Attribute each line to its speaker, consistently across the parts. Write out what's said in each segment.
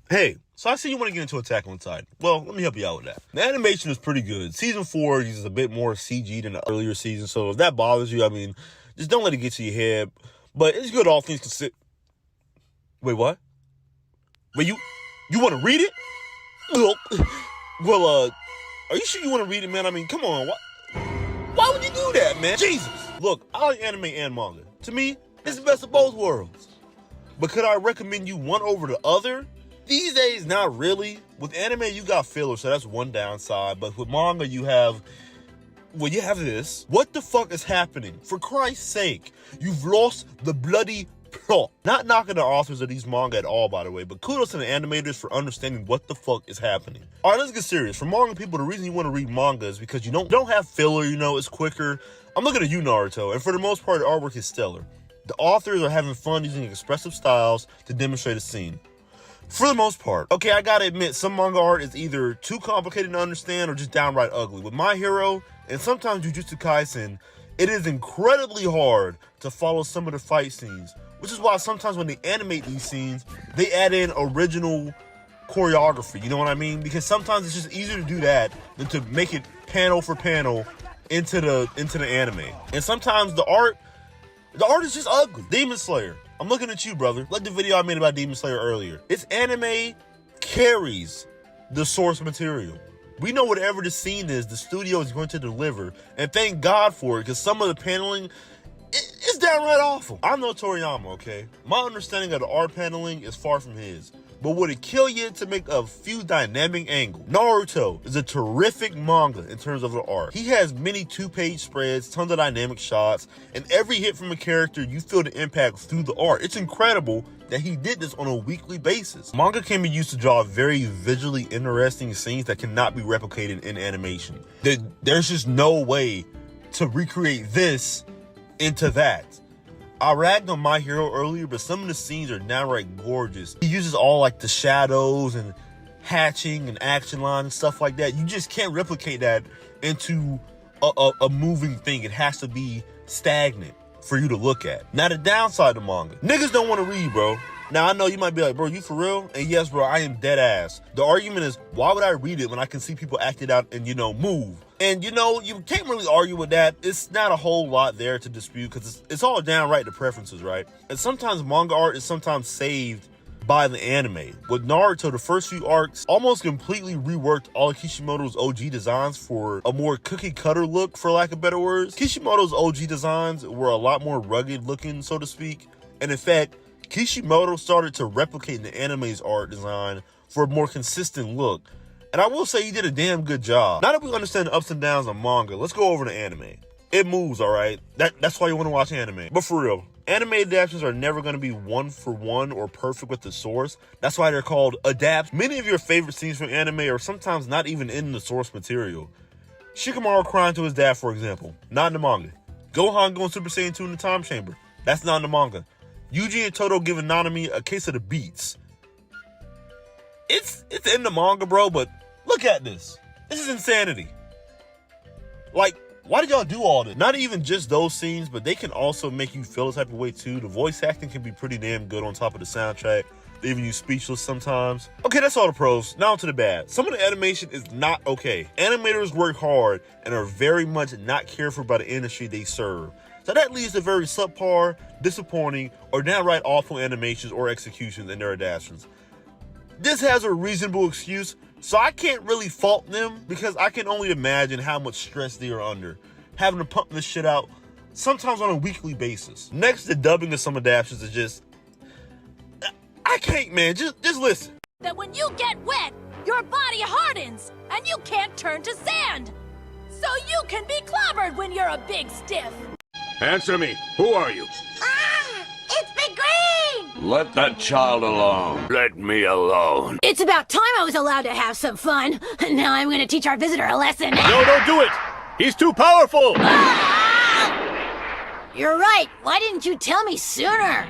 Speaker 1: Hey, so I see you want to get into Attack on Titan. Well, let me help you out with that. The animation is pretty good. Season 4 uses a bit more CG than the earlier season, so if that bothers you, I mean, just don't let it get to your head. But it's good all things considered. Wait, what? Wait, you want to read it? Well, are you sure you want to read it, man? I mean, come on. Why would you do that, man? Jesus. Look, I like anime and manga. To me, it's the best of both worlds. But could I recommend you one over the other? These days, not really. With anime, you got filler, so that's one downside. But with manga, you have this. What the fuck is happening? For Christ's sake, you've lost the bloody plot. Not knocking the authors of these manga at all, by the way, but kudos to the animators for understanding what the fuck is happening. All right, let's get serious. For manga people, the reason you want to read manga is because you don't have filler, it's quicker. I'm looking at you, Naruto, and for the most part, the artwork is stellar. The authors are having fun using expressive styles to demonstrate a scene. For the most part. Okay, I gotta admit, some manga art is either too complicated to understand or just downright ugly. With My Hero, and sometimes Jujutsu Kaisen, it is incredibly hard to follow some of the fight scenes, which is why sometimes when they animate these scenes, they add in original choreography, you know what I mean? Because sometimes it's just easier to do that than to make it panel for panel into the anime. And sometimes the art is just ugly. Demon Slayer. I'm looking at you, brother. Like the video I made about Demon Slayer earlier. Its anime carries the source material. We know whatever the scene is, the studio is going to deliver. And thank God for it, because some of the paneling is downright awful. I'm no Toriyama, okay? My understanding of the art paneling is far from his. But would it kill you to make a few dynamic angles? Naruto is a terrific manga in terms of the art. He has many 2-page spreads, tons of dynamic shots, and every hit from a character, you feel the impact through the art. It's incredible that he did this on a weekly basis. Manga can be used to draw very visually interesting scenes that cannot be replicated in animation. There's just no way to recreate this into that. I ragged on My Hero earlier, but some of the scenes are downright gorgeous. He uses all like the shadows and hatching and action line and stuff like that. You just can't replicate that into a moving thing. It has to be stagnant for you to look at. Now the downside of manga. Niggas don't want to read, bro. Now I know you might be like, bro, you for real? And yes, bro, I am dead ass. The argument is, why would I read it when I can see people act it out and, move? And, you can't really argue with that. It's not a whole lot there to dispute because it's all downright the preferences, right? And sometimes manga art is sometimes saved by the anime. With Naruto, the first few arcs almost completely reworked all of Kishimoto's OG designs for a more cookie-cutter look, for lack of better words. Kishimoto's OG designs were a lot more rugged looking, so to speak. And in fact, Kishimoto started to replicate the anime's art design for a more consistent look. And I will say he did a damn good job. Now that we understand the ups and downs of manga, let's go over to anime. It moves, all right? That's why you want to watch anime. But for real, anime adaptations are never going to be one for one or perfect with the source. That's why they're called adapts. Many of your favorite scenes from anime are sometimes not even in the source material. Shikamaru crying to his dad, for example, not in the manga. Gohan going Super Saiyan 2 in the time chamber, that's not in the manga. Yuji and Toto giving Nanami a case of the beats. It's in the manga, bro, but look at this. This is insanity. Like, why did y'all do all this? Not even just those scenes, but they can also make you feel a type of way too. The voice acting can be pretty damn good on top of the soundtrack. They even use speechless sometimes. Okay, that's all the pros. Now to the bad. Some of the animation is not okay. Animators work hard and are very much not cared for by the industry they serve. So that leads to very subpar, disappointing, or downright awful animations or executions in their adaptations. This has a reasonable excuse, so I can't really fault them because I can only imagine how much stress they are under, having to pump this shit out sometimes on a weekly basis. Next, the dubbing of some adaptations is just, I can't, man, just listen.
Speaker 2: That when you get wet, your body hardens and you can't turn to sand. So you can be clobbered when you're a big stiff.
Speaker 3: Answer me. Who are you?
Speaker 2: It's Big Green!
Speaker 3: Let that child alone. Let me alone.
Speaker 2: It's about time I was allowed to have some fun. Now I'm going to teach our visitor a lesson.
Speaker 3: No, don't do it. He's too powerful.
Speaker 2: You're right. Why didn't you tell me sooner?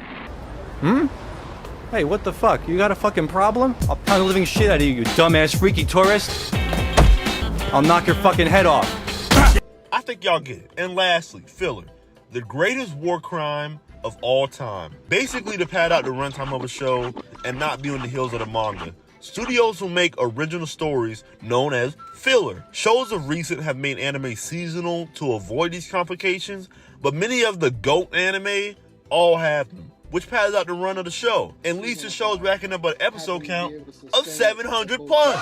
Speaker 4: Hey, what the fuck? You got a fucking problem? I'll pound the living shit out of you, you dumbass freaky tourist. I'll knock your fucking head off.
Speaker 1: I think y'all get it. And lastly, filler. The greatest war crime of all time. Basically to pad out the runtime of a show and not be on the heels of the manga. Studios will make original stories known as filler. Shows of recent have made anime seasonal to avoid these complications, but many of the GOAT anime all have them, which pads out the run of the show and leads to shows racking up an episode count of 700 plus.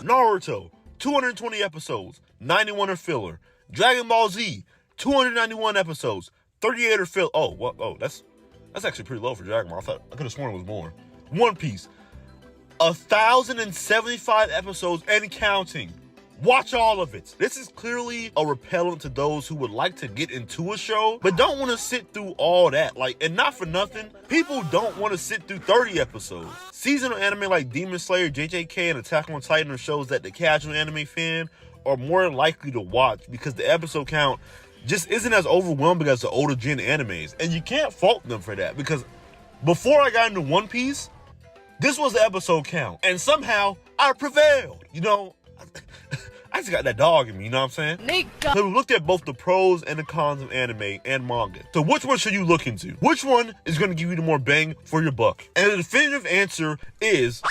Speaker 1: Naruto, 220 episodes, 91 are filler. Dragon Ball Z, 291 episodes, 38 are filler. That's actually pretty low for Dragon Ball. I could have sworn it was more. One Piece, 1,075 episodes and counting. Watch all of it. This is clearly a repellent to those who would like to get into a show, but don't want to sit through all that. And not for nothing, people don't want to sit through 30 episodes. Seasonal anime like Demon Slayer, JJK, and Attack on Titan are shows that the casual anime fan are more likely to watch because the episode count just isn't as overwhelming as the older gen animes. And you can't fault them for that, because before I got into One Piece, this was the episode count. And somehow I prevailed. I just got that dog in me, you know what I'm saying? So we looked at both the pros and the cons of anime and manga. So which one should you look into? Which one is going to give you the more bang for your buck? And the definitive answer is